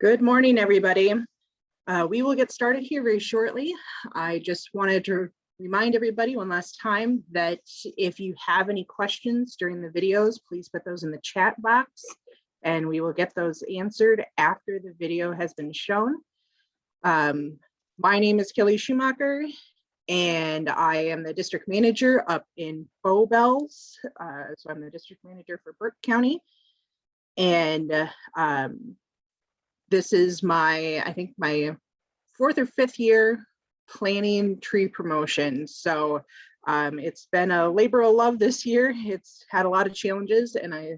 Good morning, everybody. We will get started here very shortly. I just wanted to remind everybody one last time that if you have any questions during the videos, please put those in the chat box and we will get those answered after the video has been shown. My name is Kelly Schumacher and I am the district manager up in Bow Bells. So I'm the district manager for Burke County. And this is I think my 4th or 5th year planning tree promotion. So it's been a labor of love this year. It's had a lot of challenges and I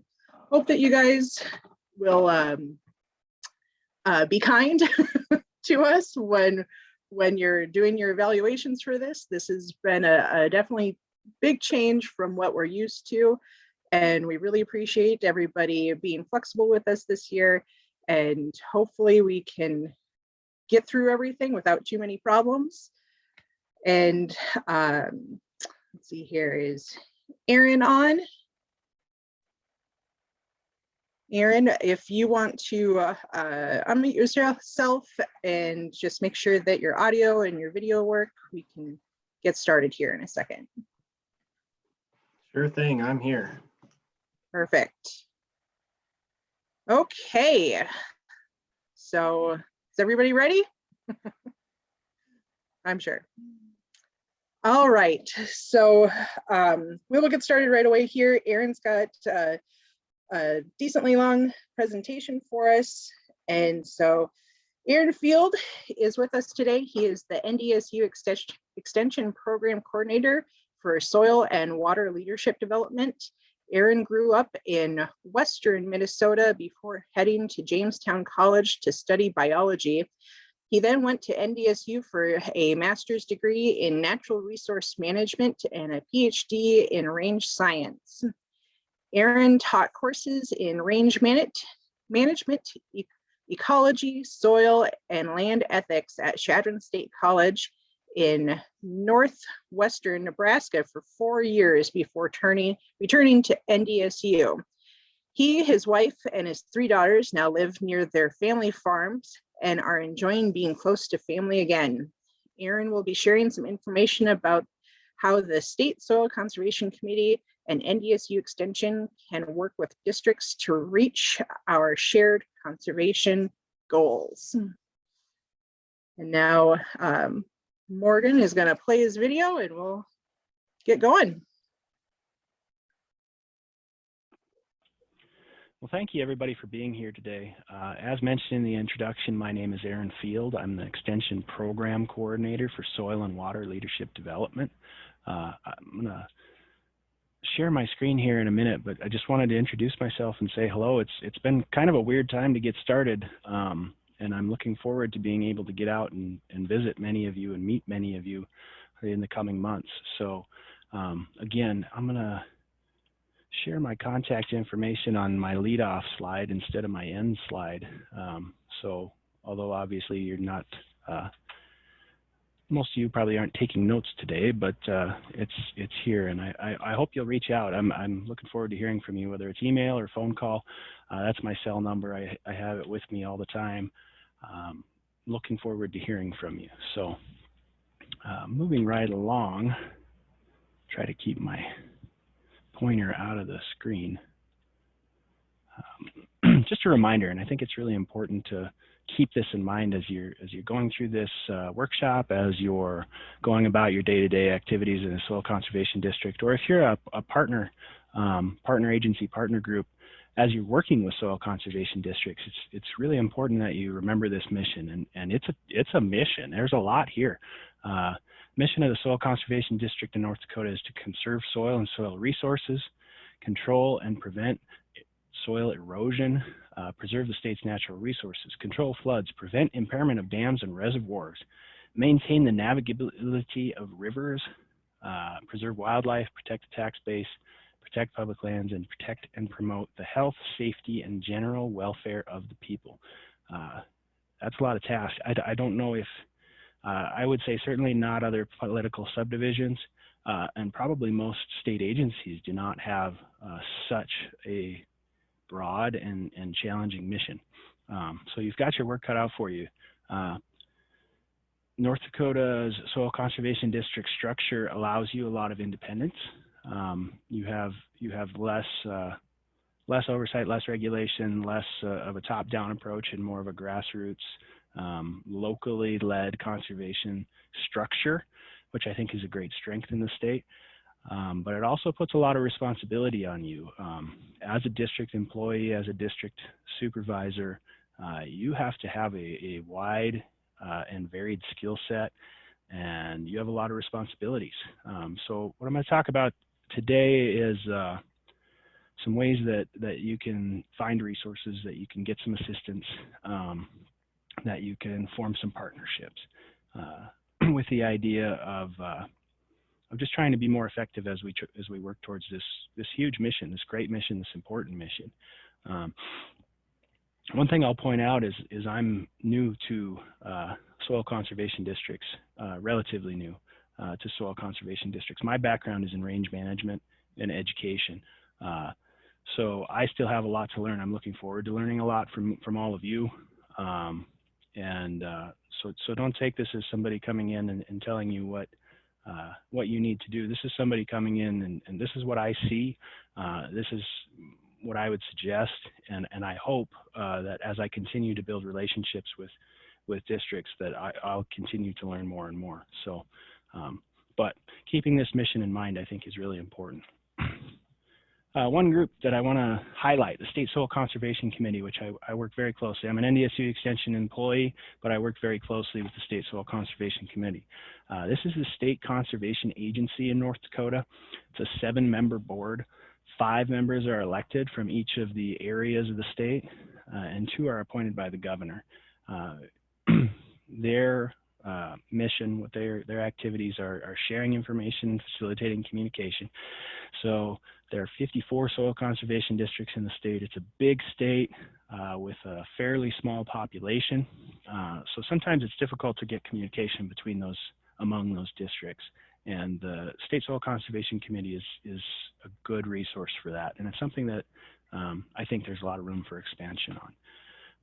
hope that you guys will be kind to us when you're doing your evaluations for this. This has been a definitely big change from what we're used to. And we really appreciate everybody being flexible with us this year. And hopefully we can get through everything without too many problems. And let's see, here is Erin on. Erin, if you want to unmute yourself and just make sure that your audio and your video work, we can get started here in a second. Sure thing, I'm here. Perfect. Okay, so is everybody ready? I'm sure. All right, so we will get started right away here. Erin's got a decently long presentation for us. And so Erin Field is with us today. He is the NDSU Extension Program Coordinator for Soil and Water Leadership Development. Erin grew up in Western Minnesota before heading to Jamestown College to study biology. He then went to NDSU for a master's degree in natural resource management and a PhD in range science. Erin taught courses in range management, ecology, soil, and land ethics at Chadron State College in northwestern Nebraska for 4 years before returning to NDSU. He, his wife, and his 3 daughters now live near their family farms and are enjoying being close to family again. Erin will be sharing some information about how the State Soil Conservation Committee and NDSU Extension can work with districts to reach our shared conservation goals. And now Morgan is going to play his video and we'll get going. Well, thank you everybody for being here today. As mentioned in the introduction, my name is Erin Field. I'm the Extension Program Coordinator for Soil and Water Leadership Development. I'm going to share my screen here in a minute, but I just wanted to introduce myself and say hello. It's been kind of a weird time to get started, and I'm looking forward to being able to get out and visit many of you and meet many of you in the coming months. So again, I'm going to share my contact information on my leadoff slide instead of my end slide. So although obviously you're not, most of you probably aren't taking notes today, but it's here, and I hope you'll reach out. I'm looking forward to hearing from you, whether it's email or phone call. That's my cell number. I have it with me all the time. Looking forward to hearing from you. So moving right along, try to keep my pointer out of the screen. Just a reminder, and I think it's really important to keep this in mind as you're going through this workshop, as you're going about your day-to-day activities in a soil conservation district, or if you're a partner, partner agency, partner group, as you're working with soil conservation districts, it's really important that you remember this mission, and it's a mission. There's a lot here. Mission of the Soil Conservation District in North Dakota is to conserve soil and soil resources, control and prevent soil erosion, preserve the state's natural resources, control floods, prevent impairment of dams and reservoirs, maintain the navigability of rivers, preserve wildlife, protect the tax base, protect public lands, and protect and promote the health, safety, and general welfare of the people. That's a lot of tasks. I don't know if, I would say certainly not other political subdivisions, and probably most state agencies do not have such a broad and challenging mission. So you've got your work cut out for you. North Dakota's Soil Conservation District structure allows you a lot of independence. You have less oversight, less regulation, less of a top-down approach, and more of a grassroots, locally led conservation structure, which I think is a great strength in the state. But it also puts a lot of responsibility on you. As a district employee, as a district supervisor, you have to have a wide and varied skill set, and you have a lot of responsibilities. So what I'm going to talk about today is some ways that you can find resources, that you can get some assistance, that you can form some partnerships with the idea of just trying to be more effective as we work towards this huge mission, this great mission, this important mission. One thing I'll point out is I'm new to soil conservation districts, relatively new to soil conservation districts. My background is in range management and education. So I still have a lot to learn. I'm looking forward to learning a lot from all of you. So don't take this as somebody coming in and telling you what you need to do. This is somebody coming in and this is what I see. This is what I would suggest, and I hope that as I continue to build relationships with districts, that I'll continue to learn more and more. So, but keeping this mission in mind, I think, is really important. One group that I want to highlight, the State Soil Conservation Committee, which I work very closely. I'm an NDSU Extension employee, but I work very closely with the State Soil Conservation Committee. This is the state conservation agency in North Dakota. It's a 7-member board. 5 members are elected from each of the areas of the state, and 2 are appointed by the governor. Their mission, what their activities are sharing information, facilitating communication. So there are 54 soil conservation districts in the state. It's a big state with a fairly small population. So sometimes it's difficult to get communication among those districts. And the State Soil Conservation Committee is a good resource for that. And it's something that I think there's a lot of room for expansion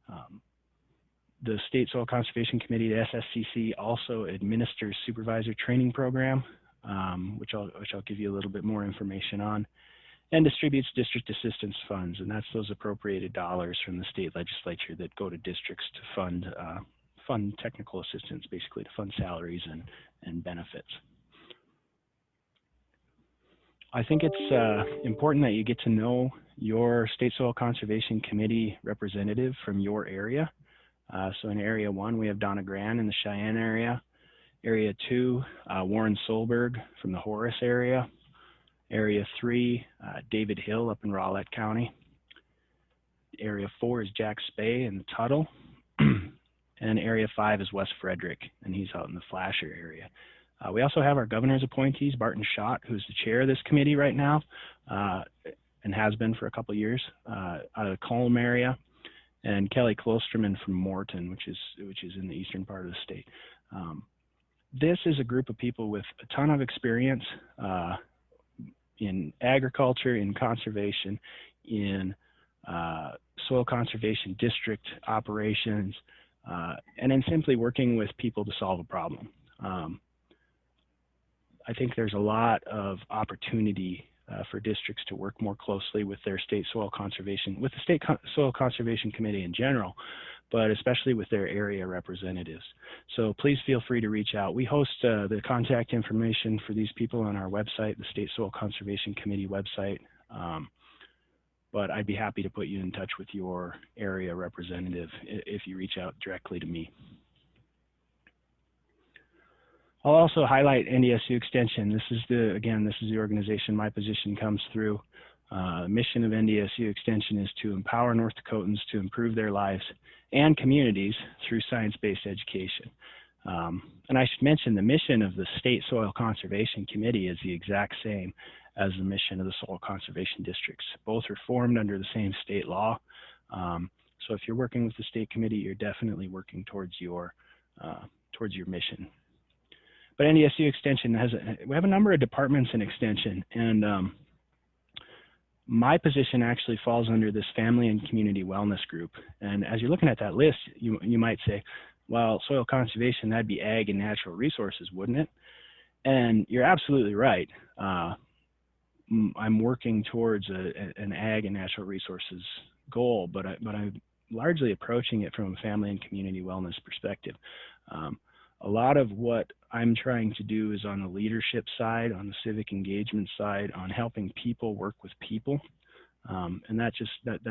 on. The State Soil Conservation Committee, the NDSSCC, also administers Supervisor Training program, which I'll give you a little bit more information on, and distributes district assistance funds. And that's those appropriated dollars from the state legislature that go to districts to fund technical assistance, basically to fund salaries and benefits. I think it's important that you get to know your State Soil Conservation Committee representative from your area. So in Area 1, we have Donna Gran in the Cheyenne area. Area 2, Warren Solberg from the Horace area. Area 3, David Hill up in Rowlett County. Area 4 is Jack Spey in the Tuttle. And Area 5 is West Frederick, and he's out in the Flasher area. We also have our governor's appointees, Barton Schott, who's the chair of this committee right now, and has been for a couple of years, out of the Culm area, and Kelly Klosterman from Morton, which is in the eastern part of the state. This is a group of people with a ton of experience in agriculture, in conservation, in soil conservation district operations, and in simply working with people to solve a problem. I think there's a lot of opportunity for districts to work more closely with their state soil conservation, with the State Soil Conservation Committee in general, but especially with their area representatives. So please feel free to reach out. We host the contact information for these people on our website, the State Soil Conservation Committee website. But I'd be happy to put you in touch with your area representative if you reach out directly to me. I'll also highlight NDSU Extension. This is the organization my position comes through. The mission of NDSU Extension is to empower North Dakotans to improve their lives and communities through science-based education. And I should mention the mission of the State Soil Conservation Committee is the exact same as the mission of the Soil Conservation Districts. Both are formed under the same state law. So if you're working with the state committee, you're definitely working towards your mission. But NDSU Extension we have a number of departments in Extension, and My position actually falls under this family and community wellness group. And as you're looking at that list, you might say, well, soil conservation, that'd be ag and natural resources, wouldn't it? And you're absolutely right. I'm working towards an ag and natural resources goal, but I'm largely approaching it from a family and community wellness perspective. A lot of what I'm trying to do is on the leadership side, on the civic engagement side, on helping people work with people. And that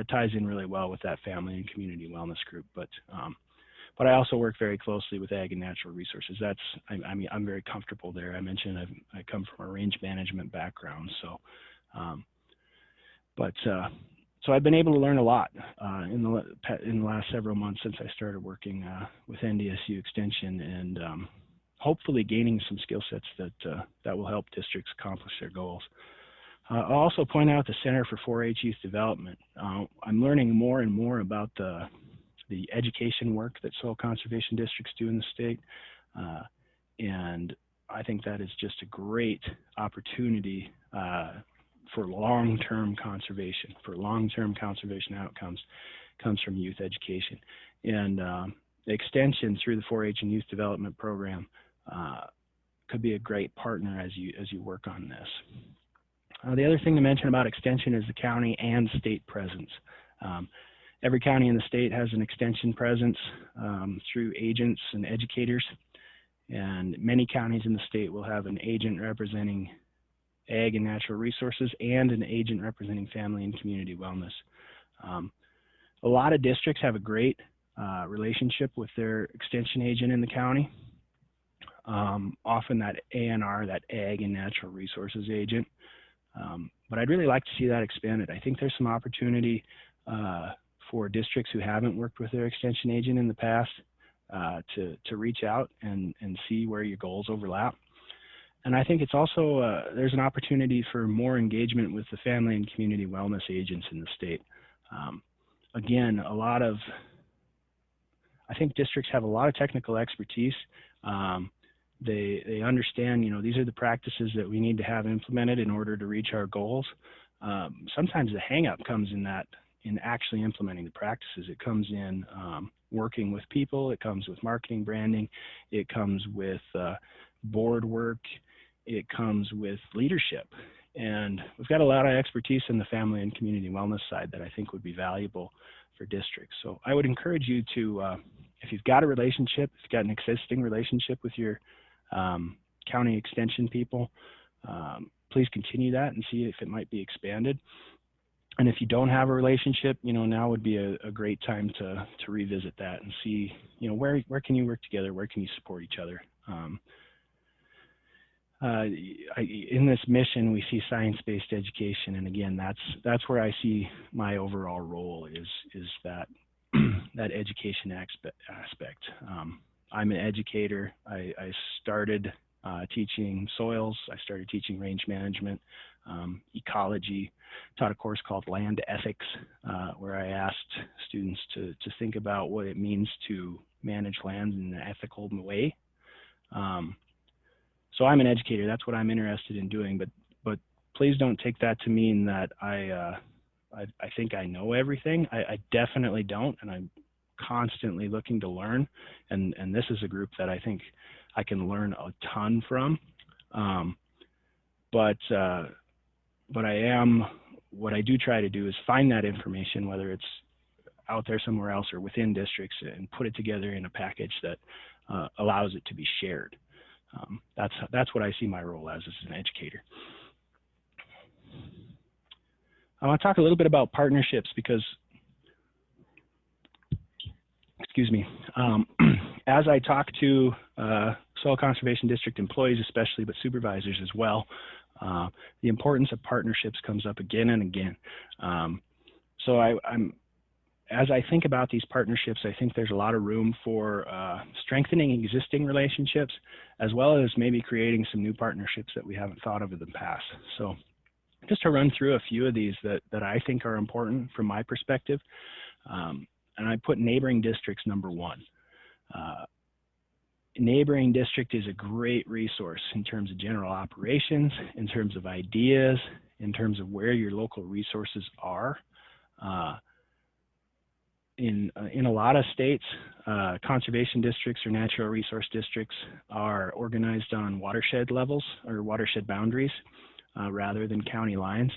ties in really well with that family and community wellness group. But I also work very closely with ag and natural resources. I mean, I'm very comfortable there. I mentioned I come from a range management background. So, so I've been able to learn a lot in the last several months since I started working with NDSU Extension, and hopefully gaining some skill sets that will help districts accomplish their goals. I'll also point out the Center for 4-H Youth Development. I'm learning more and more about the education work that soil conservation districts do in the state, and I think that is just a great opportunity for long-term conservation, outcomes, comes from youth education. And the extension through the 4-H and youth development program could be a great partner as you work on this. The other thing to mention about extension is the county and state presence. Every county in the state has an extension presence through agents and educators, and many counties in the state will have an agent representing ag and natural resources and an agent representing family and community wellness. A lot of districts have a great relationship with their extension agent in the county. Often that ANR, that ag and natural resources agent. But I'd really like to see that expanded. I think there's some opportunity for districts who haven't worked with their extension agent in the past to reach out and see where your goals overlap. And I think it's also, there's an opportunity for more engagement with the family and community wellness agents in the state. Again, I think districts have a lot of technical expertise. They understand, these are the practices that we need to have implemented in order to reach our goals. Sometimes the hang up comes in actually implementing the practices. It comes in working with people, it comes with marketing, branding, it comes with board work, it comes with leadership. And we've got a lot of expertise in the family and community wellness side that I think would be valuable for districts. So I would encourage you to, if you've got a relationship, if you've got an existing relationship with your county extension people, please continue that and see if it might be expanded. And if you don't have a relationship, now would be a great time to revisit that and see, where can you work together? Where can you support each other? In this mission, we see science-based education, and again, that's where I see my overall role is that that education aspect. I'm an educator. I started teaching soils. I started teaching range management, ecology. Taught a course called Land Ethics, where I asked students to think about what it means to manage land in an ethical way. So I'm an educator. That's what I'm interested in doing. But please don't take that to mean that I think I know everything. I definitely don't, and I'm constantly looking to learn. And this is a group that I think I can learn a ton from. But what I do try to do is find that information, whether it's out there somewhere else or within districts, and put it together in a package that allows it to be shared. That's what I see my role as an educator. I want to talk a little bit about partnerships because, excuse me, as I talk to soil conservation district employees especially, but supervisors as well, the importance of partnerships comes up again and again. So as I think about these partnerships, I think there's a lot of room for strengthening existing relationships, as well as maybe creating some new partnerships that we haven't thought of in the past. So just to run through a few of these that I think are important from my perspective, and I put neighboring districts number one. Neighboring district is a great resource in terms of general operations, in terms of ideas, in terms of where your local resources are. In a lot of states, conservation districts or natural resource districts are organized on watershed levels or watershed boundaries rather than county lines.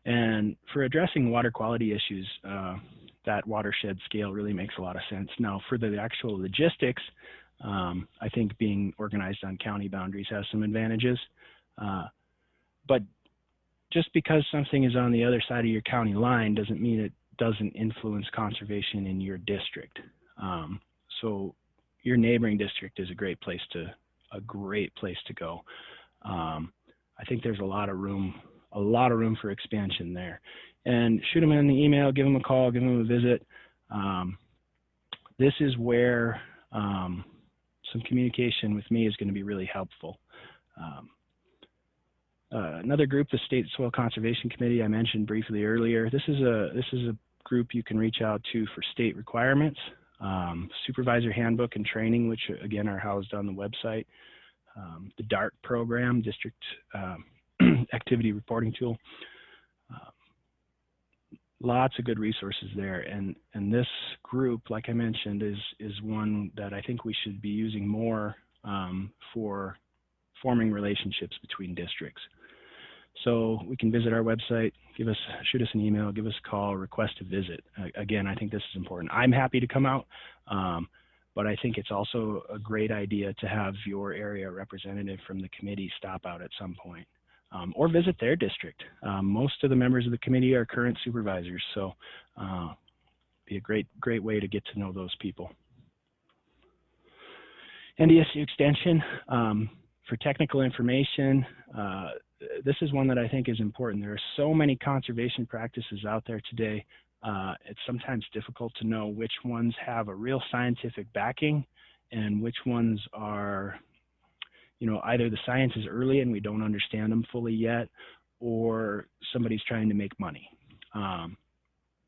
And for addressing water quality issues, that watershed scale really makes a lot of sense. Now, for the actual logistics, I think being organized on county boundaries has some advantages. But just because something is on the other side of your county line doesn't mean it doesn't influence conservation in your district. So your neighboring district is a great place to go. I think there's a lot of room for expansion there. And shoot them an email, give them a call, give them a visit. This is where some communication with me is going to be really helpful. Another group, the State Soil Conservation Committee, I mentioned briefly earlier. This is a group you can reach out to for state requirements, Supervisor Handbook and Training, which again are housed on the website, the DART program, District Activity Reporting Tool. Lots of good resources there, and this group, like I mentioned, is one that I think we should be using more for forming relationships between districts. So we can visit our website, shoot us an email, give us a call, request a visit. Again, I think this is important. I'm happy to come out, but I think it's also a great idea to have your area representative from the committee stop out at some point, or visit their district. Most of the members of the committee are current supervisors, so be a great way to get to know those people. NDSU Extension, for technical information, this is one that I think is important. There are so many conservation practices out there today. It's sometimes difficult to know which ones have a real scientific backing and which ones are, either the science is early and we don't understand them fully yet, or somebody's trying to make money.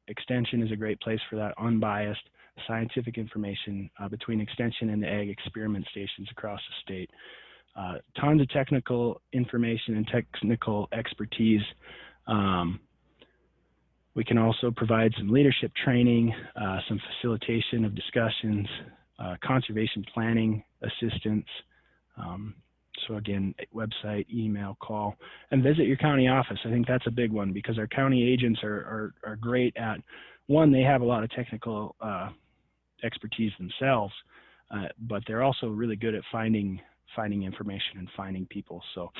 Extension is a great place for that unbiased scientific information between Extension and the ag experiment stations across the state. Tons of technical information and technical expertise. We can also provide some leadership training, some facilitation of discussions, conservation planning assistance. So again, website, email, call, and visit your county office. I think that's a big one because our county agents are great at, one, they have a lot of technical expertise themselves, but they're also really good at finding information and finding people. So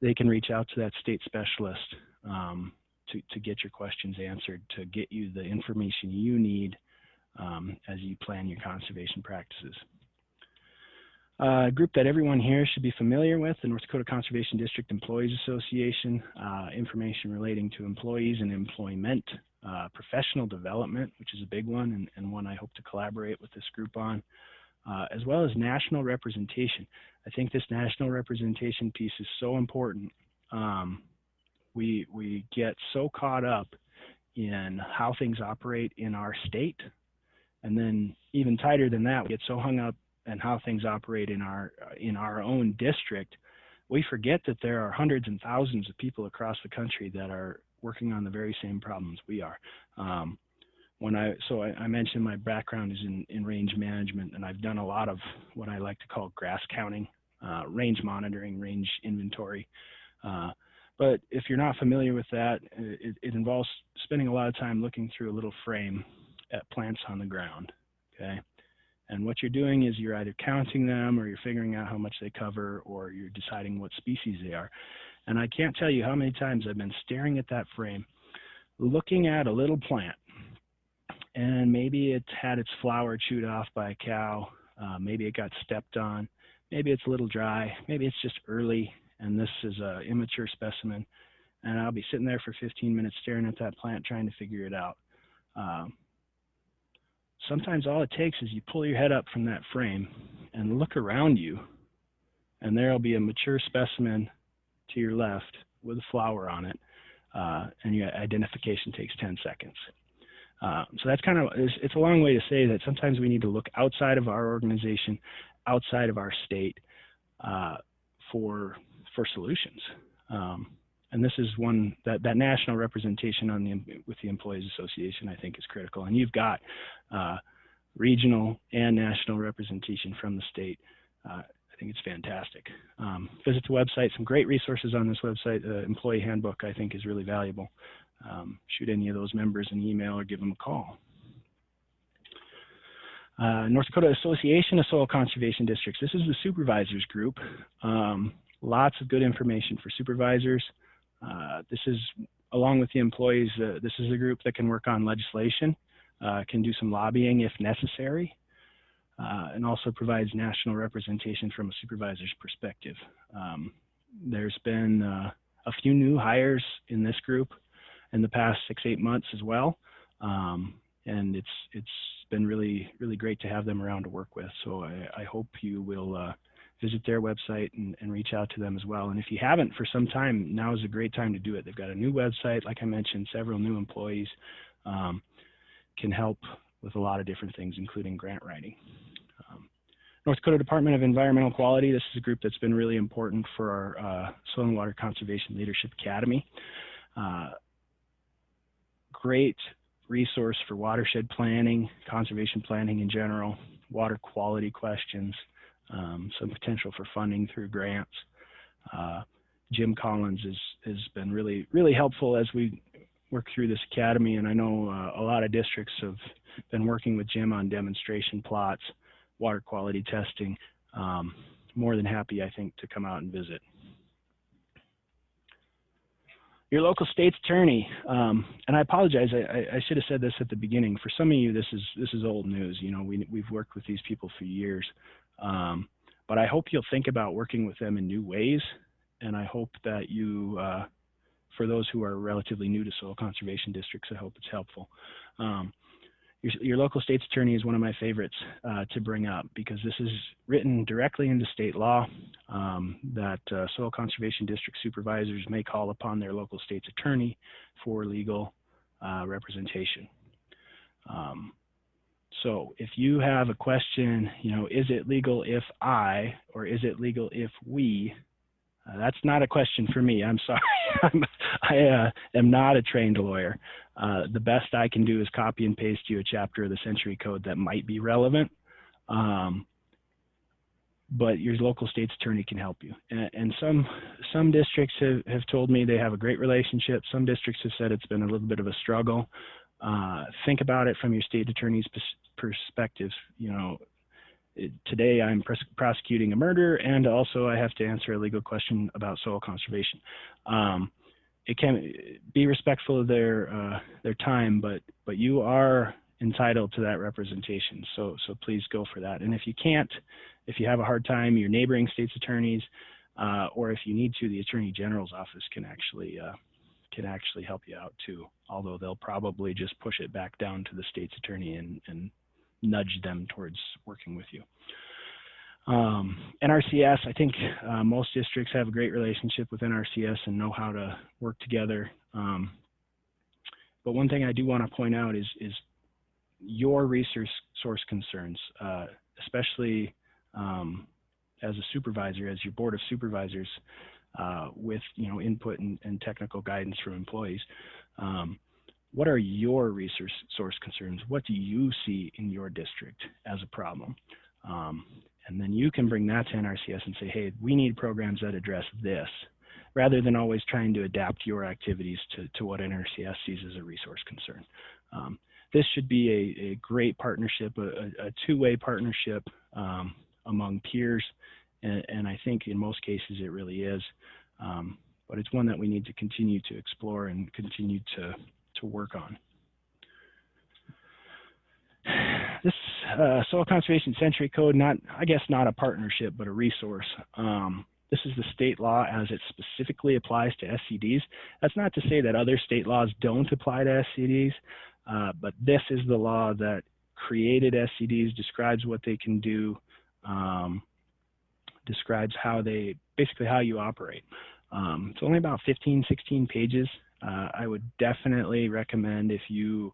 they can reach out to that state specialist to get your questions answered, to get you the information you need as you plan your conservation practices. A group that everyone here should be familiar with, the North Dakota Conservation District Employees Association, information relating to employees and employment, professional development, which is a big one and one I hope to collaborate with this group on, as well as national representation. I think this national representation piece is so important. We get so caught up in how things operate in our state, and then even tighter than that, we get so hung up in how things operate in our own district, we forget that there are hundreds and thousands of people across the country that are working on the very same problems we are. I mentioned my background is in range management, and I've done a lot of what I like to call grass counting, range monitoring, range inventory. But if you're not familiar with that, it involves spending a lot of time looking through a little frame at plants on the ground, okay? And what you're doing is you're either counting them or you're figuring out how much they cover or you're deciding what species they are. And I can't tell you how many times I've been staring at that frame, looking at a little plant, and maybe it had its flower chewed off by a cow, maybe it got stepped on, maybe it's a little dry, maybe it's just early, and this is an immature specimen, and I'll be sitting there for 15 minutes staring at that plant trying to figure it out. Sometimes all it takes is you pull your head up from that frame and look around you, and there'll be a mature specimen to your left with a flower on it, and your identification takes 10 seconds. So that's it's a long way to say that sometimes we need to look outside of our organization, outside of our state, for solutions. And this is one that national representation with the Employees Association, I think, is critical. And you've got regional and national representation from the state. I think it's fantastic. Visit the website, some great resources on this website. The employee handbook, I think, is really valuable. Shoot any of those members an email or give them a call. North Dakota Association of Soil Conservation Districts. This is the supervisors group. Lots of good information for supervisors. This is, along with the employees, this is a group that can work on legislation, can do some lobbying if necessary, and also provides national representation from a supervisor's perspective. There's been a few new hires in this group in the past 6-8 months as well, and it's been really great to have them around to work with. So I hope you will visit their website and reach out to them as well. And if you haven't for some time, now is a great time to do it. They've got a new website, like I mentioned, several new employees, can help with a lot of different things, including grant writing. North Dakota Department of Environmental Quality, this is a group that's been really important for our Soil and Water Conservation Leadership Academy. Great resource for watershed planning, conservation planning in general, water quality questions, some potential for funding through grants. Jim Collins has been really helpful as we work through this academy, and I know a lot of districts have been working with Jim on demonstration plots, water quality testing. More than happy, I think, to come out and visit. Your local state's attorney, and I apologize, I should have said this at the beginning. For some of you, this is old news. You know, we've worked with these people for years, but I hope you'll think about working with them in new ways, and I hope that you, for those who are relatively new to soil conservation districts, I hope it's helpful. Your local state's attorney is one of my favorites to bring up, because this is written directly into state law that soil conservation district supervisors may call upon their local state's attorney for legal representation. So if you have a question, you know, is it legal if I, or is it legal if we? That's not a question for me. I'm sorry. I am not a trained lawyer. The best I can do is copy and paste you a chapter of the Century Code that might be relevant, but your local state's attorney can help you. And some districts have told me they have a great relationship. Some districts have said it's been a little bit of a struggle. Think about it from your state attorney's perspective. You know, today I'm prosecuting a murder, and also I have to answer a legal question about soil conservation. It can be respectful of their time, but you are entitled to that representation. So please go for that. And if you can't, if you have a hard time, your neighboring state's attorneys, or if you need to, the Attorney General's office can actually help you out too. Although they'll probably just push it back down to the state's attorney and nudge them towards working with you. NRCS, I think most districts have a great relationship with NRCS and know how to work together. But one thing I do want to point out is your resource concerns, especially as a supervisor, as your board of supervisors, with input and technical guidance from employees. What are your resource concerns? What do you see in your district as a problem? And then you can bring that to NRCS and say, hey, we need programs that address this, rather than always trying to adapt your activities to what NRCS sees as a resource concern. This should be a great partnership, a two-way partnership among peers, and I think in most cases it really is. But it's one that we need to continue to explore and continue to work on. This Soil Conservation Century Code, I guess not a partnership, but a resource. This is the state law as it specifically applies to SCDs. That's not to say that other state laws don't apply to SCDs, but this is the law that created SCDs, describes what they can do, describes basically how you operate. It's only about 15, 16 pages. I would definitely recommend, if you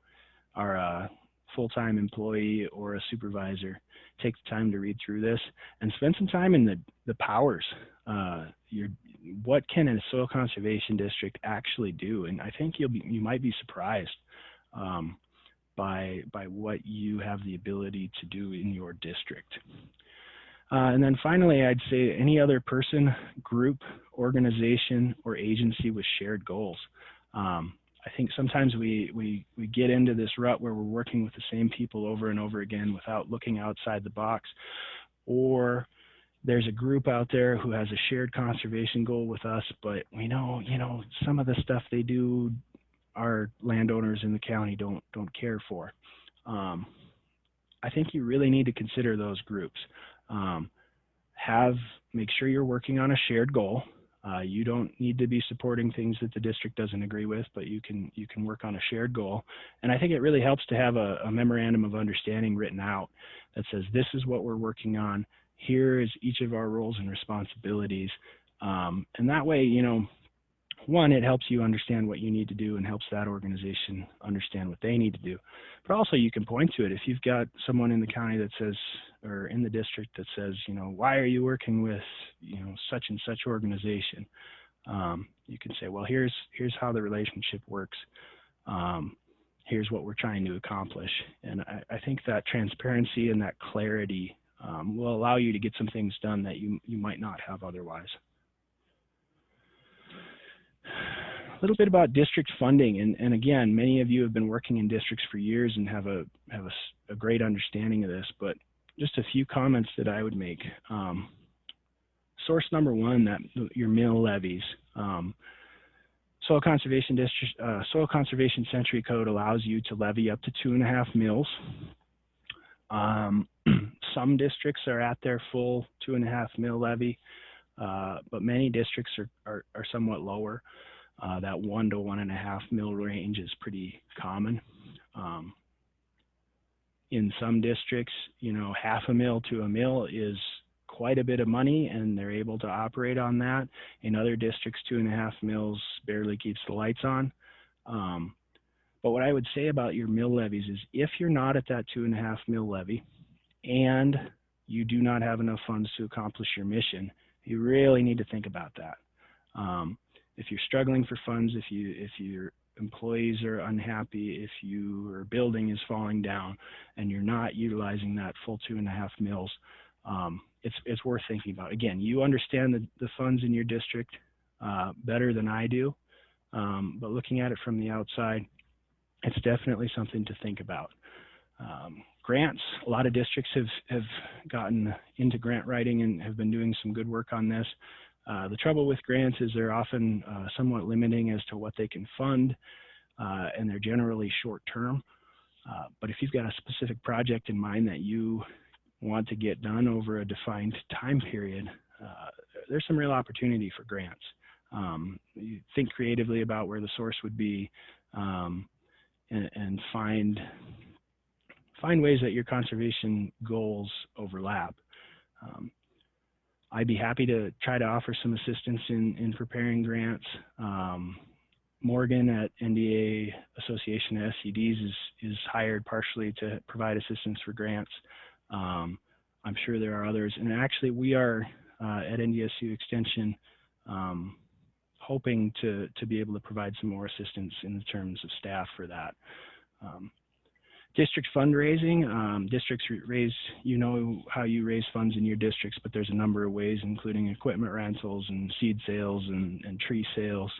are a full-time employee or a supervisor, take the time to read through this and spend some time in the powers. what can a soil conservation district actually do? And I think you might be surprised by what you have the ability to do in your district. And then finally, I'd say any other person, group, organization, or agency with shared goals. I think sometimes we get into this rut where we're working with the same people over and over again without looking outside the box, or there's a group out there who has a shared conservation goal with us, but we know, some of the stuff they do, our landowners in the county don't care for. I think you really need to consider those groups. Make sure you're working on a shared goal. You don't need to be supporting things that the district doesn't agree with, but you can work on a shared goal. And I think it really helps to have a memorandum of understanding written out that says, this is what we're working on. Here is each of our roles and responsibilities. And that way, one, it helps you understand what you need to do and helps that organization understand what they need to do. But also you can point to it. If you've got someone in the county that says, or in the district that says, why are you working with, such and such organization? You can say, well, here's how the relationship works. Here's what we're trying to accomplish. And I think that transparency and that clarity will allow you to get some things done that you might not have otherwise. A little bit about district funding, and again, many of you have been working in districts for years and have a great understanding of this, but just a few comments that I would make. Source number one, your mill levies. Soil Conservation Century Code allows you to levy up to 2.5 mills. Some districts are at their full 2.5 mill levy, but many districts are somewhat lower. That 1 to 1.5 mil range is pretty common. In some districts, 0.5 mil to 1 mil is quite a bit of money, and they're able to operate on that. In other districts, 2.5 mils barely keeps the lights on. But what I would say about your mill levies is, if you're not at that 2.5 mil levy and you do not have enough funds to accomplish your mission, you really need to think about that. If you're struggling for funds, if your employees are unhappy, if your building is falling down and you're not utilizing that full 2.5 mils, it's worth thinking about. Again, you understand the funds in your district better than I do, but looking at it from the outside, it's definitely something to think about. Grants, a lot of districts have gotten into grant writing and have been doing some good work on this. The trouble with grants is they're often somewhat limiting as to what they can fund, and they're generally short term. But if you've got a specific project in mind that you want to get done over a defined time period, there's some real opportunity for grants. You think creatively about where the source would be, and find ways that your conservation goals overlap. I'd be happy to try to offer some assistance in preparing grants. Morgan at NDA Association of SCDs is hired partially to provide assistance for grants. I'm sure there are others. And actually, we are at NDSU Extension hoping to be able to provide some more assistance in terms of staff for that. District fundraising, districts raise, how you raise funds in your districts, but there's a number of ways, including equipment rentals and seed sales and tree sales,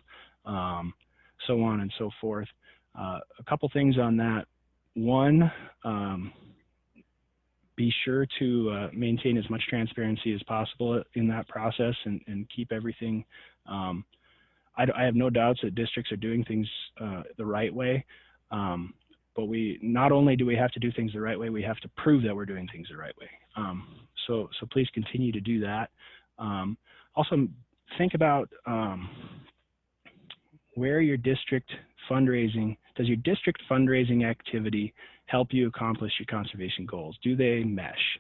so on and so forth. A couple things on that. One, be sure to maintain as much transparency as possible in that process and keep everything. I have no doubts that districts are doing things the right way. But not only do we have to do things the right way, we have to prove that we're doing things the right way. So please continue to do that. Also, think about where your district fundraising, does your district fundraising activity help you accomplish your conservation goals? Do they mesh?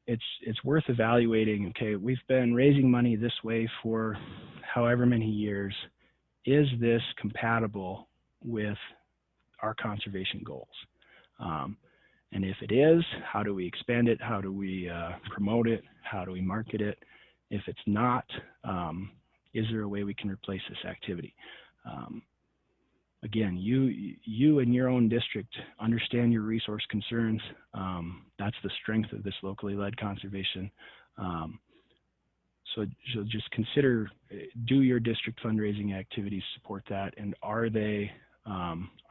It's worth evaluating, okay, we've been raising money this way for however many years. Is this compatible with our conservation goals? And if it is, how do we expand it? How do we promote it? How do we market it? If it's not, is there a way we can replace this activity? Again, you in your own district understand your resource concerns. That's the strength of this locally led conservation. So just consider, do your district fundraising activities support that, and are they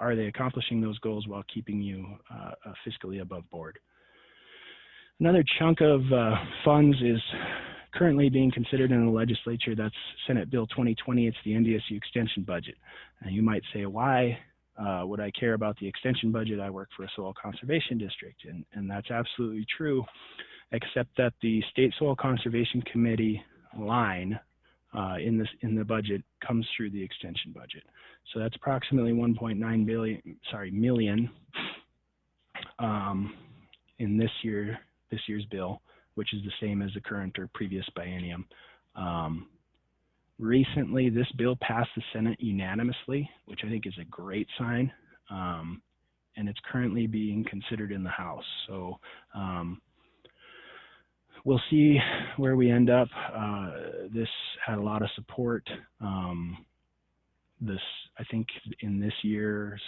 accomplishing those goals while keeping you fiscally above board? Another chunk of funds is currently being considered in the legislature. That's Senate Bill 2020. It's the NDSU Extension budget. And you might say, why would I care about the extension budget? I work for a soil conservation district, and that's absolutely true, except that the State Soil Conservation Committee line in the budget comes through the extension budget. So that's approximately 1.9 million in this year's bill, which is the same as the current or previous biennium. Recently, this bill passed the Senate unanimously, which I think is a great sign, and it's currently being considered in the House. So we'll see where we end up. This had a lot of support. I think in this year's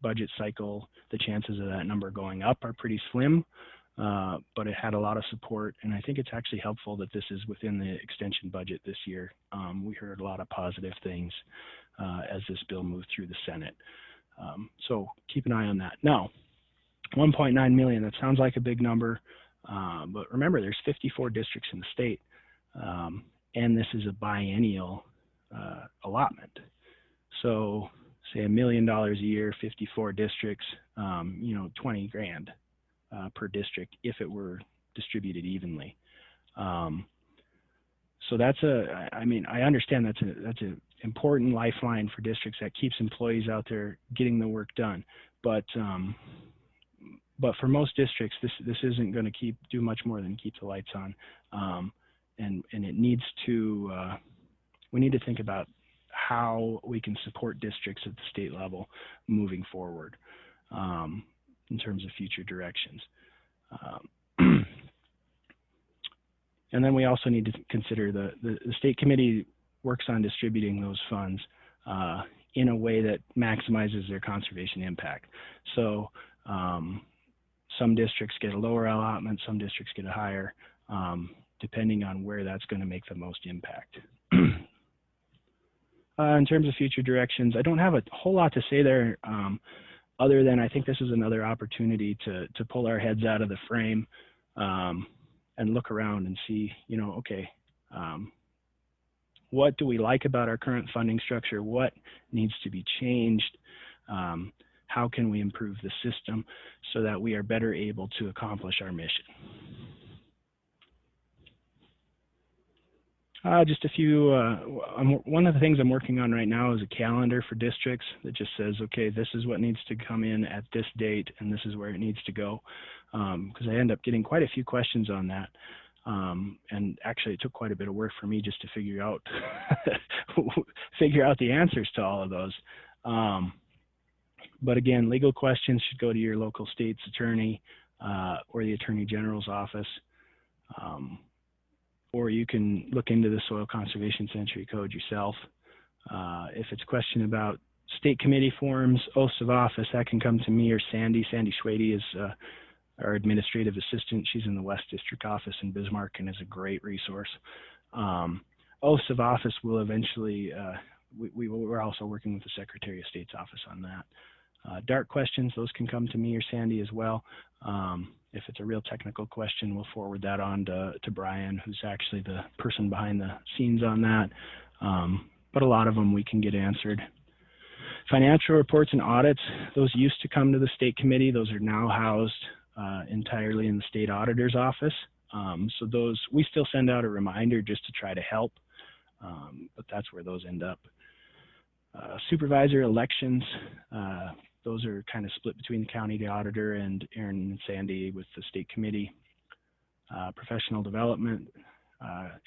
budget cycle, the chances of that number going up are pretty slim, but it had a lot of support, and I think it's actually helpful that this is within the extension budget this year. We heard a lot of positive things as this bill moved through the Senate. So keep an eye on that. Now, 1.9 million, that sounds like a big number, but remember there's 54 districts in the state, and this is a biennial allotment. So say $1 million a year, 54 districts, 20 grand per district if it were distributed evenly. So that's I understand that's an important lifeline for districts that keeps employees out there getting the work done. But for most districts, this isn't going to do much more than keep the lights on, and it needs to. We need to think about how we can support districts at the state level moving forward in terms of future directions. And then we also need to consider the state committee works on distributing those funds in a way that maximizes their conservation impact. So some districts get a lower allotment, some districts get a higher, depending on where that's going to make the most impact. In terms of future directions, I don't have a whole lot to say there, other than I think this is another opportunity to pull our heads out of the frame and look around and see, okay, what do we like about our current funding structure? What needs to be changed? How can we improve the system so that we are better able to accomplish our mission? Just a few, one of the things I'm working on right now is a calendar for districts that just says, okay, this is what needs to come in at this date, and this is where it needs to go. Because I end up getting quite a few questions on that. And actually, it took quite a bit of work for me just to figure out the answers to all of those. But again, legal questions should go to your local state's attorney or the Attorney General's office. Or you can look into the Soil Conservation Century Code yourself. If it's a question about state committee forms, oaths of office, that can come to me or Sandy. Sandy Schwady is our administrative assistant. She's in the West District office in Bismarck and is a great resource. Oaths of office will eventually, we're also working with the Secretary of State's office on that. DART questions, those can come to me or Sandy as well. If it's a real technical question, we'll forward that on to Brian, who's actually the person behind the scenes on that. But a lot of them we can get answered. Financial reports and audits, those used to come to the state committee. Those are now housed entirely in the state auditor's office. So those, we still send out a reminder just to try to help, but that's where those end up. Supervisor elections, those are kind of split between the county, the auditor, and Aaron and Sandy with the state committee. Professional development,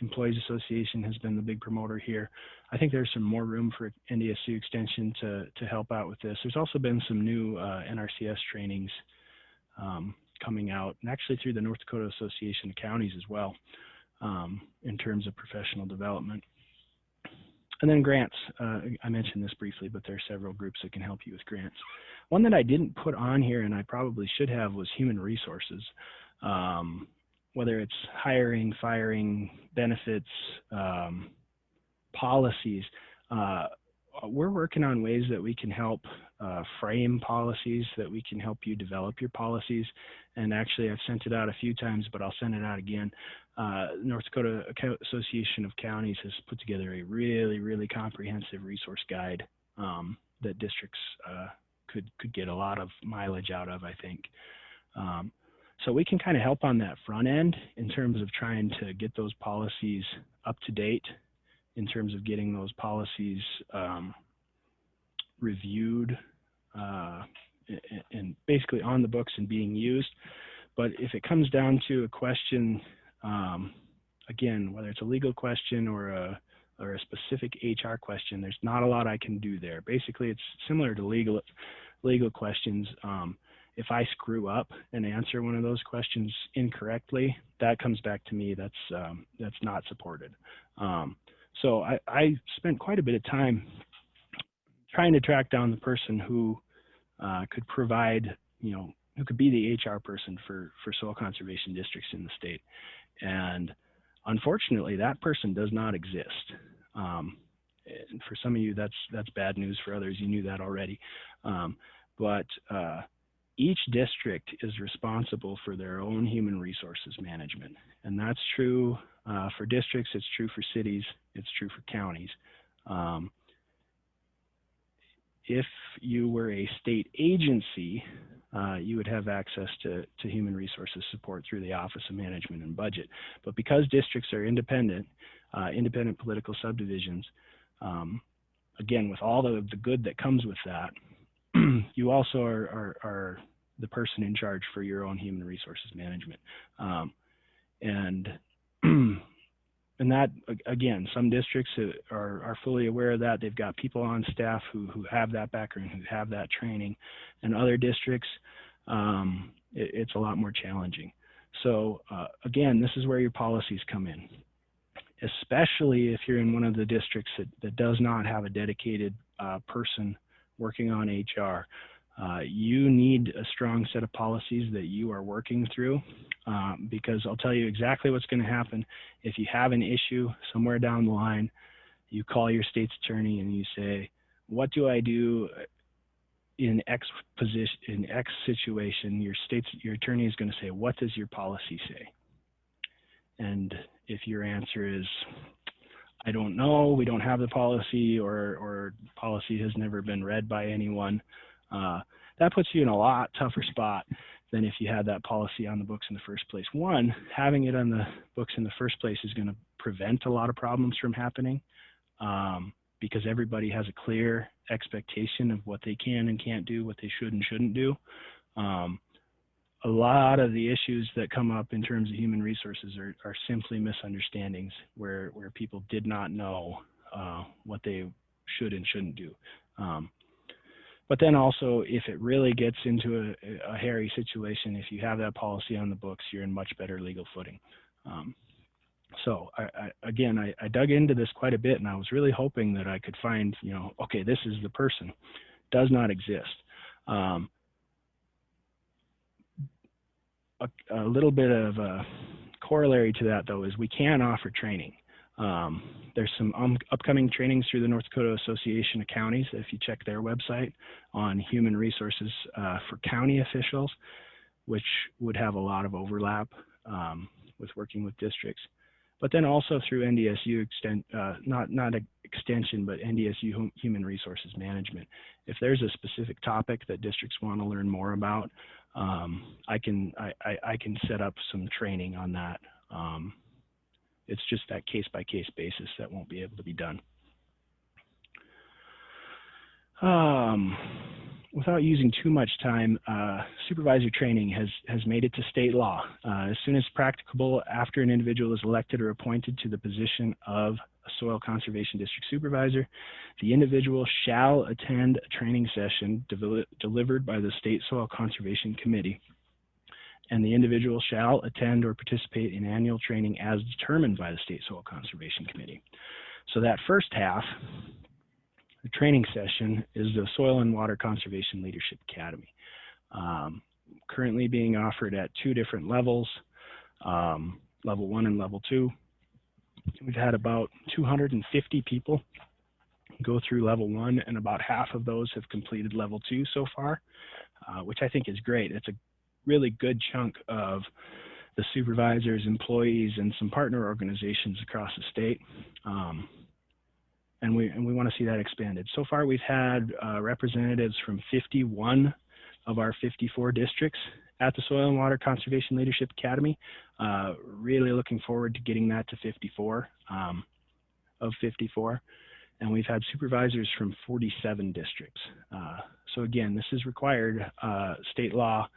Employees Association has been the big promoter here. I think there's some more room for NDSU Extension to help out with this. There's also been some new NRCS trainings coming out, and actually through the North Dakota Association of Counties as well. in terms of professional development. And then grants. I mentioned this briefly, but there are several groups that can help you with grants. One that I didn't put on here, and I probably should have, was human resources. Whether it's hiring, firing, benefits, policies. We're working on ways that we can help frame policies, that we can help you develop your policies. And actually, I've sent it out a few times, but I'll send it out again. North Dakota Association of Counties has put together a really, really comprehensive resource guide that districts could get a lot of mileage out of, I think. So we can kind of help on that front end in terms of trying to get those policies up to date, in terms of getting those policies reviewed and basically on the books and being used. But if it comes down to a question, again, whether it's a legal question or a specific HR question, there's not a lot I can do there. Basically, it's similar to legal questions. If I screw up and answer one of those questions incorrectly, that comes back to me. That's not supported. So I spent quite a bit of time trying to track down the person who could provide, who could be the HR person for soil conservation districts in the state. And unfortunately, that person does not exist. And for some of you, that's bad news. For others, you knew that already. But each district is responsible for their own human resources management. And that's true for districts, it's true for cities, it's true for counties. If you were a state agency, you would have access to human resources support through the Office of Management and Budget. But because districts are independent political subdivisions, again, with all the good that comes with that, you also are the person in charge for your own human resources management. And that, again, some districts are fully aware of that. They've got people on staff who have that background, who have that training. And other districts, it's a lot more challenging. So again, this is where your policies come in, especially if you're in one of the districts that does not have a dedicated person working on HR. You need a strong set of policies that you are working through, because I'll tell you exactly what's going to happen. If you have an issue somewhere down the line, you call your state's attorney and you say, what do I do in X position, in X situation? Your attorney is going to say, what does your policy say? And if your answer is, I don't know, we don't have the policy, or policy has never been read by anyone, that puts you in a lot tougher spot than if you had that policy on the books in the first place. One, having it on the books in the first place is going to prevent a lot of problems from happening, because everybody has a clear expectation of what they can and can't do, what they should and shouldn't do. A lot of the issues that come up in terms of human resources are simply misunderstandings where people did not know what they should and shouldn't do. But then also, if it really gets into a hairy situation, if you have that policy on the books, you're in much better legal footing. So I dug into this quite a bit, and I was really hoping that I could find, okay, this is the person. Does not exist. A little bit of a corollary to that, though, is we can offer training. There's some upcoming trainings through the North Dakota Association of Counties, if you check their website, on human resources for county officials, which would have a lot of overlap with working with districts. But then also through NDSU not Extension, but NDSU Human Resources Management. If there's a specific topic that districts want to learn more about, I can set up some training on that. It's just that case-by-case basis that won't be able to be done. Without using too much time, supervisor training has made it to state law. As soon as practicable, after an individual is elected or appointed to the position of a soil conservation district supervisor, the individual shall attend a training session delivered by the State Soil Conservation Committee and the individual shall attend or participate in annual training as determined by the State Soil Conservation Committee. So that first half, the training session, is the Soil and Water Conservation Leadership Academy. Currently being offered at 2 different levels, level 1 and level 2. We've had about 250 people go through level 1, and about half of those have completed level 2 so far, which I think is great. It's a really good chunk of the supervisors, employees, and some partner organizations across the state. And we want to see that expanded. So far, we've had representatives from 51 of our 54 districts at the Soil and Water Conservation Leadership Academy. Really looking forward to getting that to 54 of 54. And we've had supervisors from 47 districts. So again, this is required state law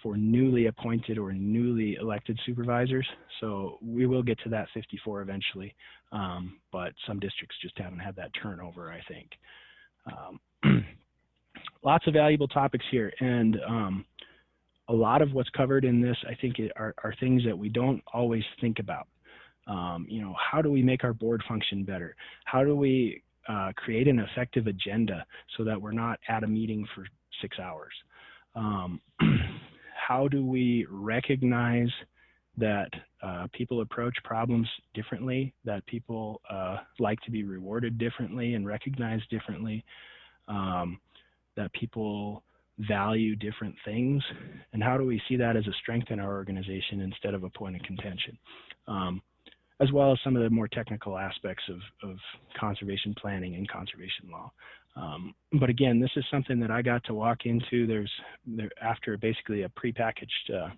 for newly appointed or newly elected supervisors. So we will get to that 54 eventually, but some districts just haven't had that turnover, I think. Lots of valuable topics here, and a lot of what's covered in this, I think, are things that we don't always think about. You know, how do we make our board function better? How do we create an effective agenda so that we're not at a meeting for 6 hours? How do we recognize that people approach problems differently, that people like to be rewarded differently and recognized differently, that people value different things, and how do we see that as a strength in our organization instead of a point of contention, as well as some of the more technical aspects of conservation planning and conservation law. But again, this is something that I got to walk into. After basically a prepackaged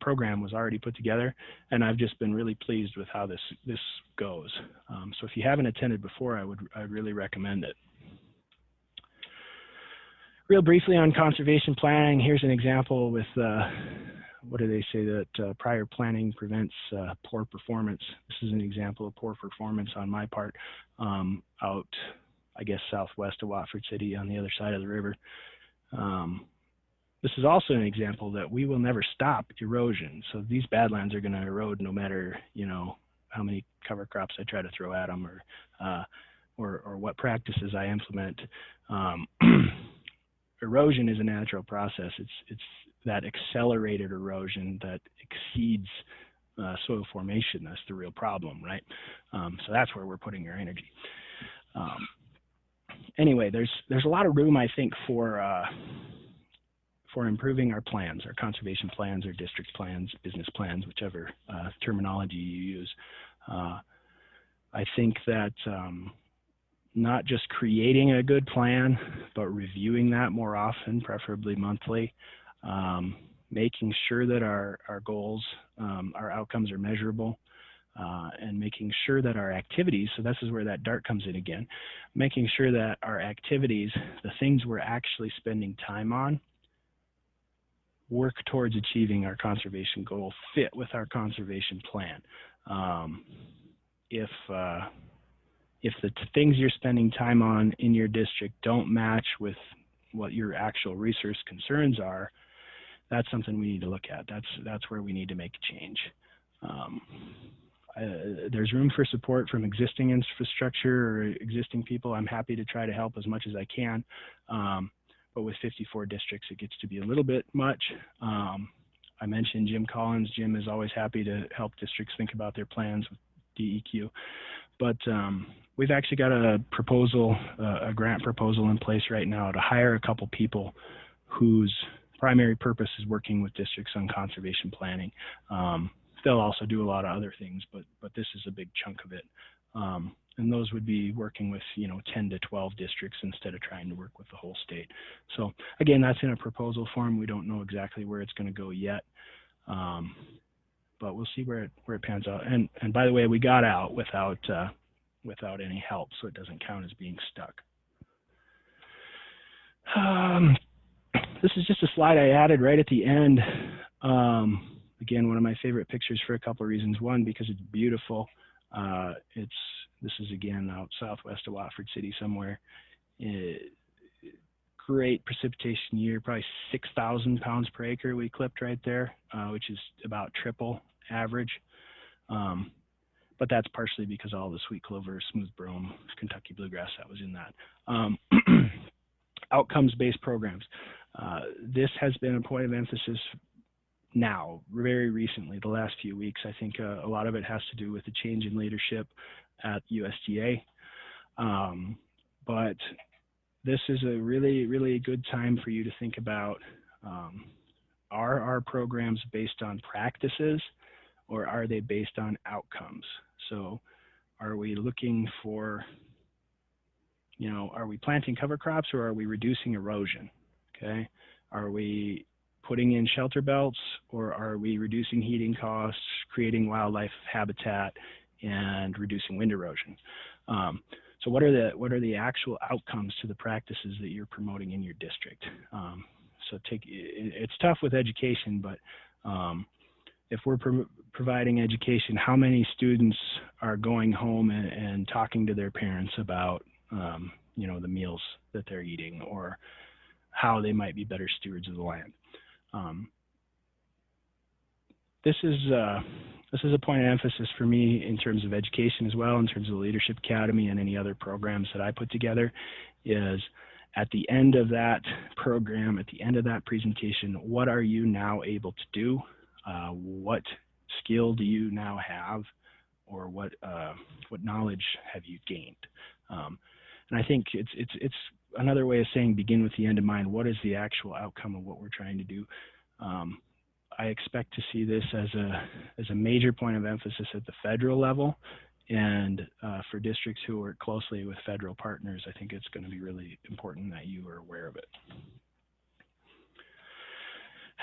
program was already put together, and I've just been really pleased with how this goes. So if you haven't attended before, I'd really recommend it. Real briefly on conservation planning, here's an example with what do they say, that prior planning prevents poor performance. This is an example of poor performance on my part out, I guess, southwest of Watford City on the other side of the river. This is also an example that we will never stop erosion. So these badlands are going to erode no matter, you know, how many cover crops I try to throw at them or what practices I implement. Erosion is a natural process. It's that accelerated erosion that exceeds soil formation. That's the real problem, right? So that's where we're putting our energy. Anyway, there's a lot of room, I think, for improving our plans, our conservation plans, our district plans, business plans, whichever terminology you use. I think that not just creating a good plan, but reviewing that more often, preferably monthly, making sure that our goals, our outcomes are measurable, and making sure that our activities, so this is where that DART comes in again, making sure that our activities, the things we're actually spending time on, work towards achieving our conservation goal, fit with our conservation plan. If the things you're spending time on in your district don't match with what your actual resource concerns are, that's something we need to look at. That's where we need to make a change. There's room for support from existing infrastructure or existing people. I'm happy to try to help as much as I can. But with 54 districts, it gets to be a little bit much. I mentioned Jim Collins. Jim is always happy to help districts think about their plans with DEQ. But we've actually got a proposal, a grant proposal in place right now to hire a couple people whose primary purpose is working with districts on conservation planning. They'll also do a lot of other things, but this is a big chunk of it. And those would be working with, 10 to 12 districts instead of trying to work with the whole state. So again, that's in a proposal form. We don't know exactly where it's going to go yet. But we'll see where it pans out. And by the way, we got out without any help, so it doesn't count as being stuck. This is just a slide I added right at the end. Again, one of my favorite pictures for a couple of reasons. One, because it's beautiful. This is again out southwest of Watford City somewhere. great precipitation year, probably 6,000 pounds per acre we clipped right there, which is about triple average. But that's partially because all the sweet clover, smooth brome, Kentucky bluegrass that was in that. Outcomes-based programs. This has been a point of emphasis now, very recently, the last few weeks. I think a lot of it has to do with the change in leadership at USDA. But this is a really, really good time for you to think about, are our programs based on practices or are they based on outcomes? So are we looking for, you know, are we planting cover crops or are we reducing erosion? Okay. Are we putting in shelter belts or are we reducing heating costs, creating wildlife habitat, and reducing wind erosion? So what are the actual outcomes to the practices that you're promoting in your district? So it's tough with education, but if we're providing education, how many students are going home and talking to their parents about you know, the meals that they're eating or how they might be better stewards of the land? This is a point of emphasis for me in terms of education as well, in terms of the Leadership Academy and any other programs that I put together, is at the end of that program, at the end of that presentation, what are you now able to do? What skill do you now have, or what knowledge have you gained? And I think it's another way of saying begin with the end in mind. What is the actual outcome of what we're trying to do? I expect to see this as a major point of emphasis at the federal level, and for districts who work closely with federal partners, I think it's going to be really important that you are aware of it.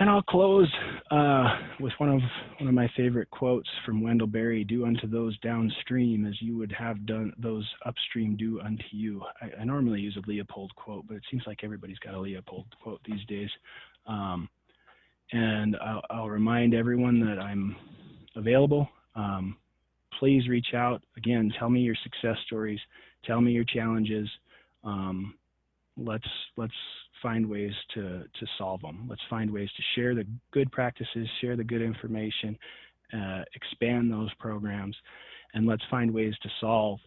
And I'll close with one of my favorite quotes from Wendell Berry: "Do unto those downstream as you would have done those upstream do unto you." I normally use a Leopold quote, but it seems like everybody's got a Leopold quote these days. And I'll remind everyone that I'm available. Please reach out. Again, tell me your success stories. Tell me your challenges. Let's find ways to solve them. Let's find ways to share the good practices, share the good information, expand those programs, and let's find ways to solve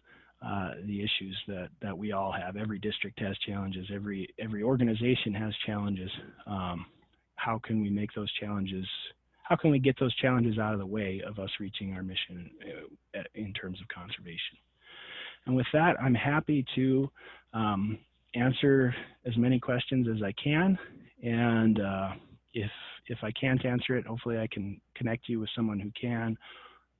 the issues that we all have. Every district has challenges. Every organization has challenges. How can we make those challenges? How can we get those challenges out of the way of us reaching our mission in terms of conservation? And with that, I'm happy to answer as many questions as I can. And if I can't answer it, hopefully I can connect you with someone who can.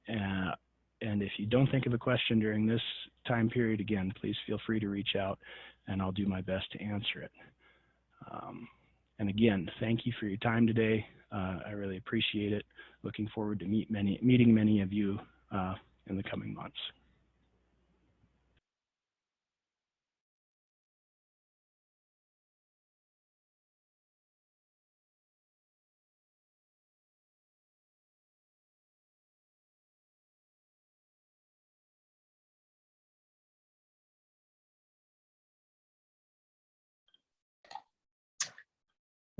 And if you don't think of a question during this time period, again, please feel free to reach out and I'll do my best to answer it. And again, thank you for your time today. I really appreciate it. Looking forward to meeting many of you in the coming months.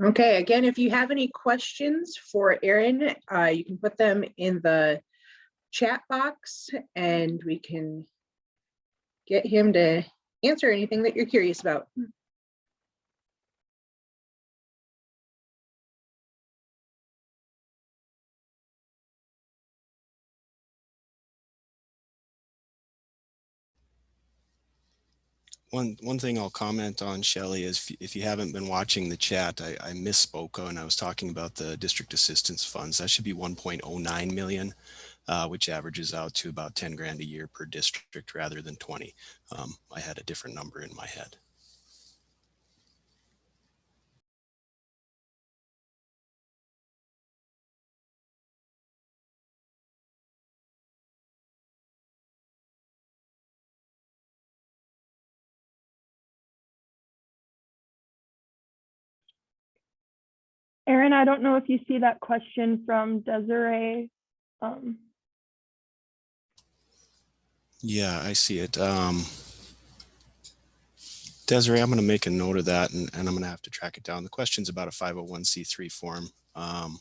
Okay, again, if you have any questions for Aaron, you can put them in the chat box and we can get him to answer anything that you're curious about. One thing I'll comment on, Shelley, is if you haven't been watching the chat, I misspoke when I was talking about the district assistance funds. That should be 1.09 million, which averages out to about 10 grand a year per district rather than 20. I had a different number in my head. Aaron, I don't know if you see that question from Desiree. Yeah, I see it. Desiree, I'm going to make a note of that, and I'm going to have to track it down. The question's about a 501c3 form. I'm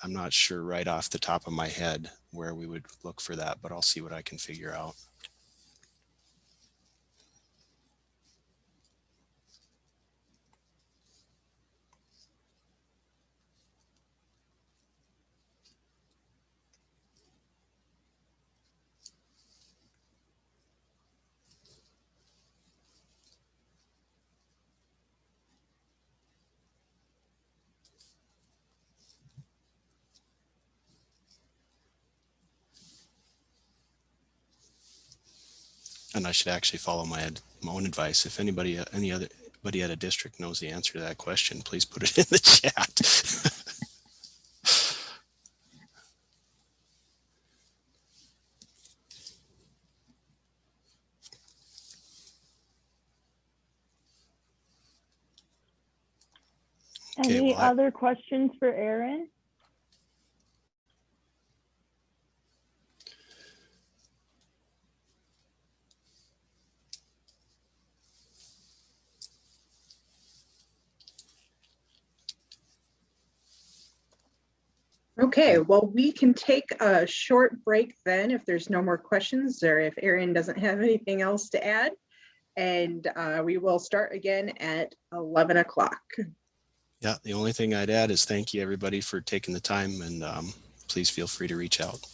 not sure right off the top of my head where we would look for that, but I'll see what I can figure out. And I should actually follow my own advice. If anybody at a district knows the answer to that question, please put it in the chat. Okay, Any well, other questions for Aaron? Okay, well, we can take a short break then if there's no more questions or if Aaron doesn't have anything else to add. And we will start again at 11 o'clock. Yeah, the only thing I'd add is thank you everybody for taking the time, and please feel free to reach out.